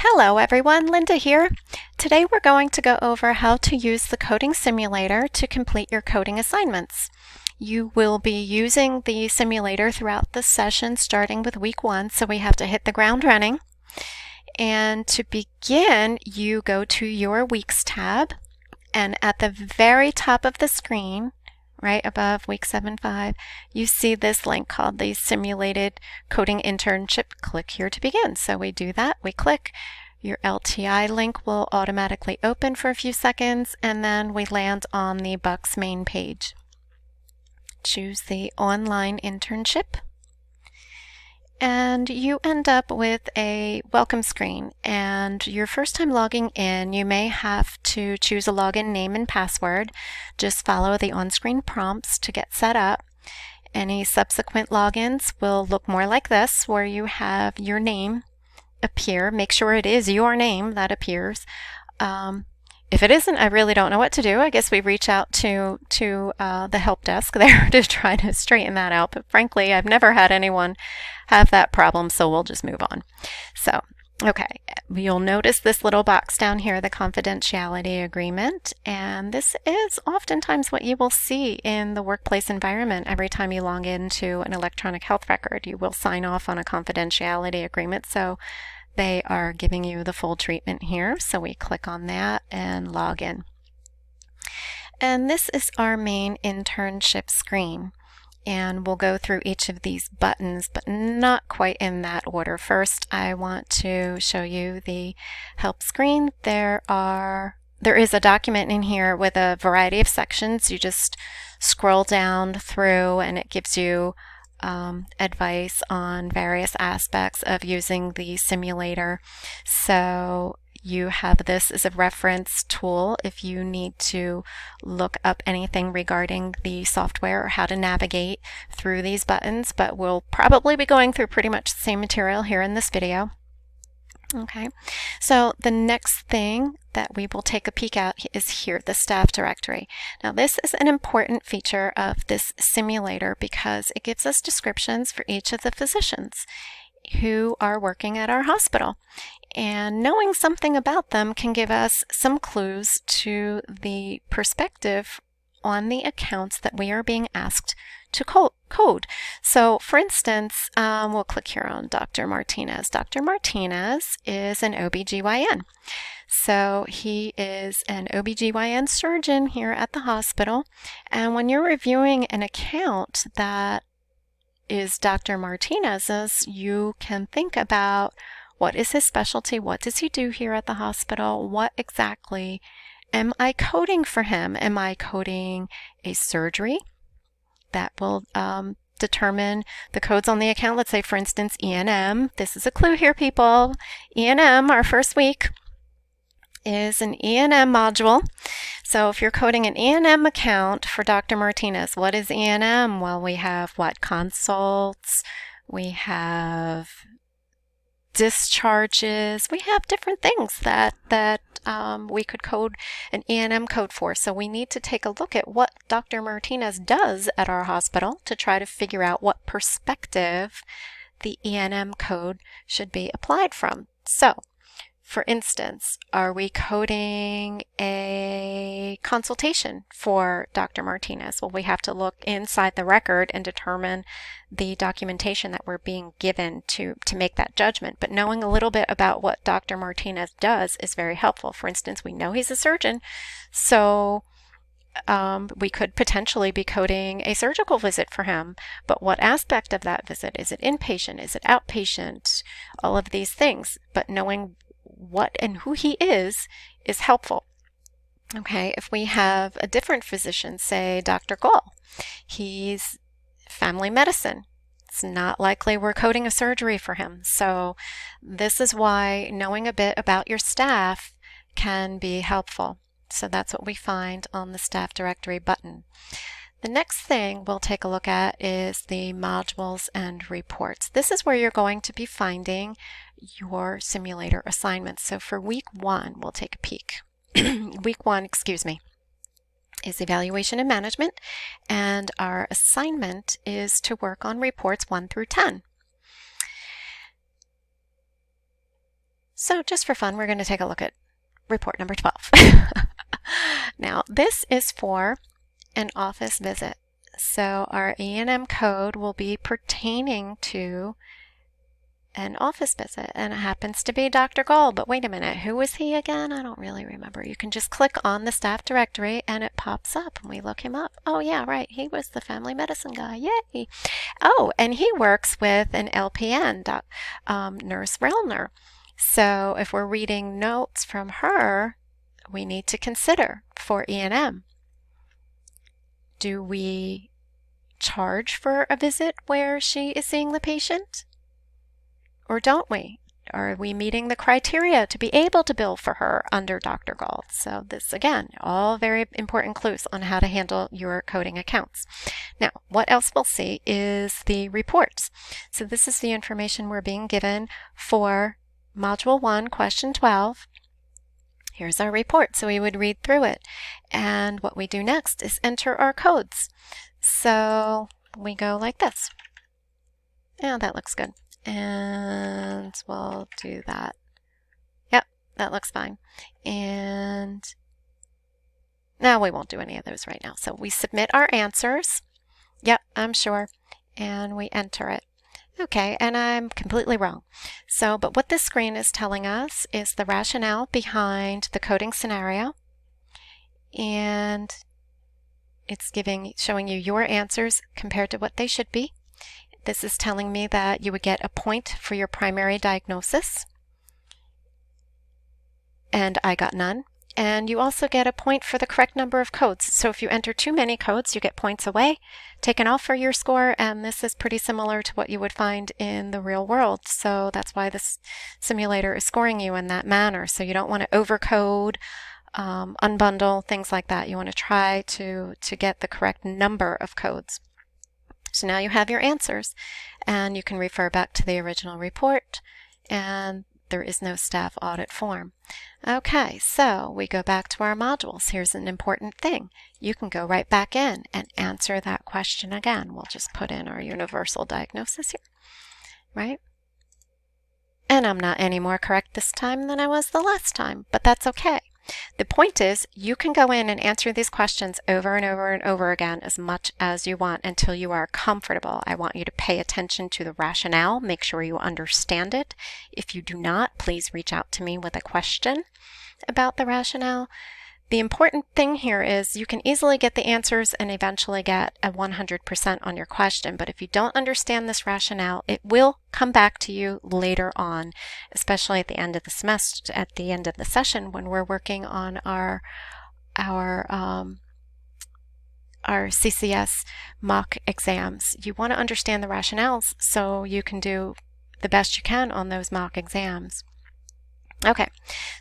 Hello everyone, Linda here. Today we're going to go over how to use the coding simulator to complete your coding assignments. You will be using the simulator throughout the session starting with week 1, so we have to hit the ground running. And to begin, you go to your Weeks tab, and at the very top of the screen, right above week 7.5, you see this link called the Simulated Coding Internship. Click here to begin. So we do that, we click. Your LTI link will automatically open for a few seconds, and then we land on the Bucks main page. Choose the online internship, and you end up with a welcome screen. And your first time logging in, you may have to choose a login name and password. Just follow the on-screen prompts to get set up. Any subsequent logins will look more like this, where you have your name appear. Make sure it is your name that appears. If it isn't, I really don't know what to do. I guess we reach out to the help desk there to try to straighten that out. But frankly, I've never had anyone have that problem, so we'll just move on. So, okay, you'll notice this little box down here, the confidentiality agreement, and this is oftentimes what you will see in the workplace environment. Every time you log into an electronic health record, you will sign off on a confidentiality agreement. So they are giving you the full treatment here. So we click on that and log in. And this is our main internship screen. And we'll go through each of these buttons, but not quite in that order. First, I want to show you the help screen. There is a document in here with a variety of sections. You just scroll down through and it gives you advice on various aspects of using the simulator. So you have this as a reference tool if you need to look up anything regarding the software or how to navigate through these buttons, but we'll probably be going through pretty much the same material here in this video. Okay, so the next thing that we will take a peek at is here, the staff directory. Now this is an important feature of this simulator because it gives us descriptions for each of the physicians who are working at our hospital. And knowing something about them can give us some clues to the perspective on the accounts that we are being asked to code. So for instance, we'll click here on Dr. Martinez. Dr. Martinez is an OBGYN. So he is an OBGYN surgeon here at the hospital. And when you're reviewing an account that is Dr. Martinez's, you can think about what is his specialty, what does he do here at the hospital, what exactly am I coding for him? Am I coding a surgery? That will determine the codes on the account. Let's say, for instance, E&M. This is a clue here, people. E&M, our first week, is an E&M module. So if you're coding an E&M account for Dr. Martinez, what is E&M? Well, we have what? Consults. We have discharges. We have different things that we could code an E&M code for. So we need to take a look at what Dr. Martinez does at our hospital to try to figure out what perspective the E&M code should be applied from. So, for instance, are we coding a consultation for Dr. Martinez? Well, we have to look inside the record and determine the documentation that we're being given to make that judgment. But knowing a little bit about what Dr. Martinez does is very helpful. For instance, we know he's a surgeon, so we could potentially be coding a surgical visit for him. But what aspect of that visit? Is it inpatient? Is it outpatient? All of these things. But knowing what and who he is helpful. Okay, if we have a different physician, say Dr. Gall, he's family medicine. It's not likely we're coding a surgery for him. So this is why knowing a bit about your staff can be helpful. So that's what we find on the staff directory button. The next thing we'll take a look at is the modules and reports. This is where you're going to be finding your simulator assignments. So for week 1, we'll take a peek. Week 1, is evaluation and management, and our assignment is to work on reports 1 through 10. So just for fun, we're going to take a look at report number 12. Now, this is for an office visit. So our E&M code will be pertaining to an office visit, and it happens to be Dr. Gall. But wait a minute, who was he again? I don't really remember. You can just click on the staff directory and it pops up and we look him up. Oh yeah, right, he was the family medicine guy. Yay! Oh, and he works with an LPN, Nurse Relner. So if we're reading notes from her, we need to consider for E&M. Do we charge for a visit where she is seeing the patient? Or don't we? Are we meeting the criteria to be able to bill for her under Dr. Gall? So this, again, all very important clues on how to handle your coding accounts. Now, what else we'll see is the reports. So this is the information we're being given for Module 1, Question 12. Here's our report, so we would read through it. And what we do next is enter our codes. So we go like this. Yeah, that looks good. And we'll do that. Yep, that looks fine. And now we won't do any of those right now. So we submit our answers. Yep, I'm sure. And we enter it. Okay, and I'm completely wrong. So, but what this screen is telling us is the rationale behind the coding scenario. And it's showing you your answers compared to what they should be. This is telling me that you would get a point for your primary diagnosis, and I got none. And you also get a point for the correct number of codes. So if you enter too many codes, you get points away, taken off for your score, and this is pretty similar to what you would find in the real world. So that's why this simulator is scoring you in that manner. So you don't want to overcode, unbundle, things like that. You want to try to get the correct number of codes. So now you have your answers, and you can refer back to the original report, and there is no staff audit form. Okay, so we go back to our modules. Here's an important thing. You can go right back in and answer that question again. We'll just put in our universal diagnosis here, right? And I'm not any more correct this time than I was the last time, but that's okay. The point is, you can go in and answer these questions over and over and over again as much as you want until you are comfortable. I want you to pay attention to the rationale. Make sure you understand it. If you do not, please reach out to me with a question about the rationale. The important thing here is you can easily get the answers and eventually get a 100% on your question, but if you don't understand this rationale, it will come back to you later on, especially at the end of the semester, at the end of the session when we're working on our CCS mock exams. You want to understand the rationales so you can do the best you can on those mock exams. Okay,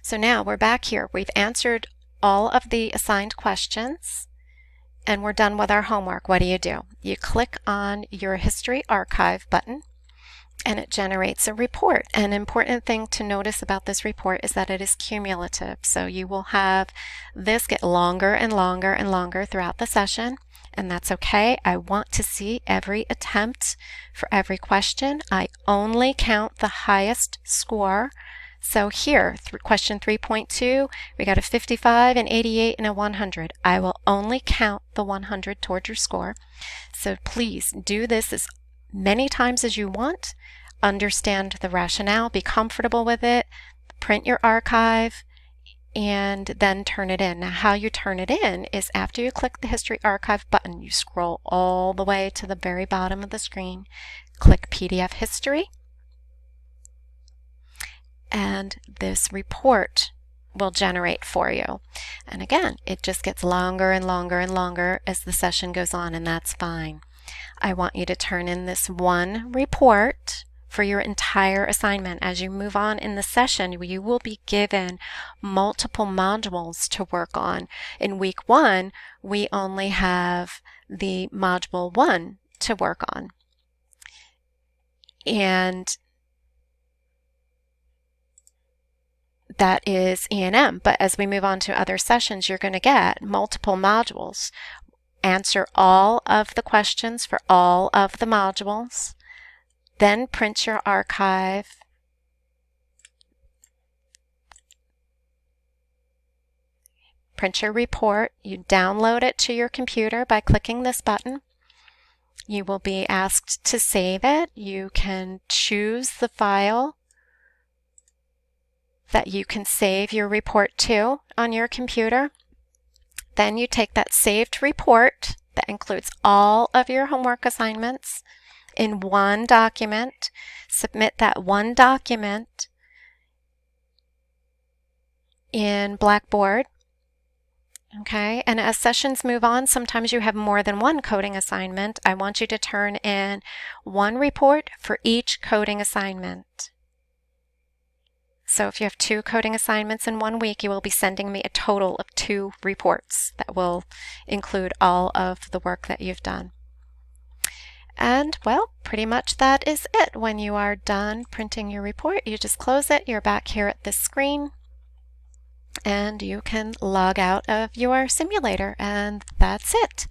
so now we're back here. We've answered all of the assigned questions, and we're done with our homework. What do? You click on your History Archive button, and it generates a report. An important thing to notice about this report is that it is cumulative, so you will have this get longer and longer and longer throughout the session, and that's okay. I want to see every attempt for every question. I only count the highest score. So here, question 3.2, we got a 55, an 88, and a 100. I will only count the 100 towards your score. So please do this as many times as you want. Understand the rationale, be comfortable with it, print your archive, and then turn it in. Now, how you turn it in is after you click the History Archive button, you scroll all the way to the very bottom of the screen, click PDF History, and this report will generate for you. And again, it just gets longer and longer and longer as the session goes on, and that's fine. I want you to turn in this one report for your entire assignment. As you move on in the session, you will be given multiple modules to work on. In week 1, we only have the module 1 to work on. And that is E&M, but as we move on to other sessions, you're going to get multiple modules. Answer all of the questions for all of the modules, then print your archive, print your report. You download it to your computer by clicking this button. You will be asked to save it. You can choose the file that you can save your report to on your computer. Then you take that saved report that includes all of your homework assignments in one document, submit that one document in Blackboard. Okay, and as sessions move on, sometimes you have more than one coding assignment. I want you to turn in one report for each coding assignment. So if you have 2 coding assignments in 1 week, you will be sending me a total of 2 reports that will include all of the work that you've done. And well, pretty much that is it. When you are done printing your report, you just close it. You're back here at this screen, and you can log out of your simulator, and that's it.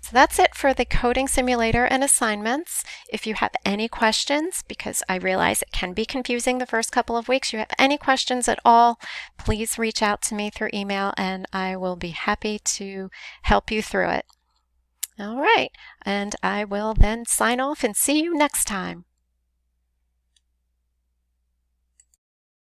So that's it for the coding simulator and assignments. If you have any questions, because I realize it can be confusing the first couple of weeks, you have any questions at all, please reach out to me through email and I will be happy to help you through it. All right, and I will then sign off and see you next time.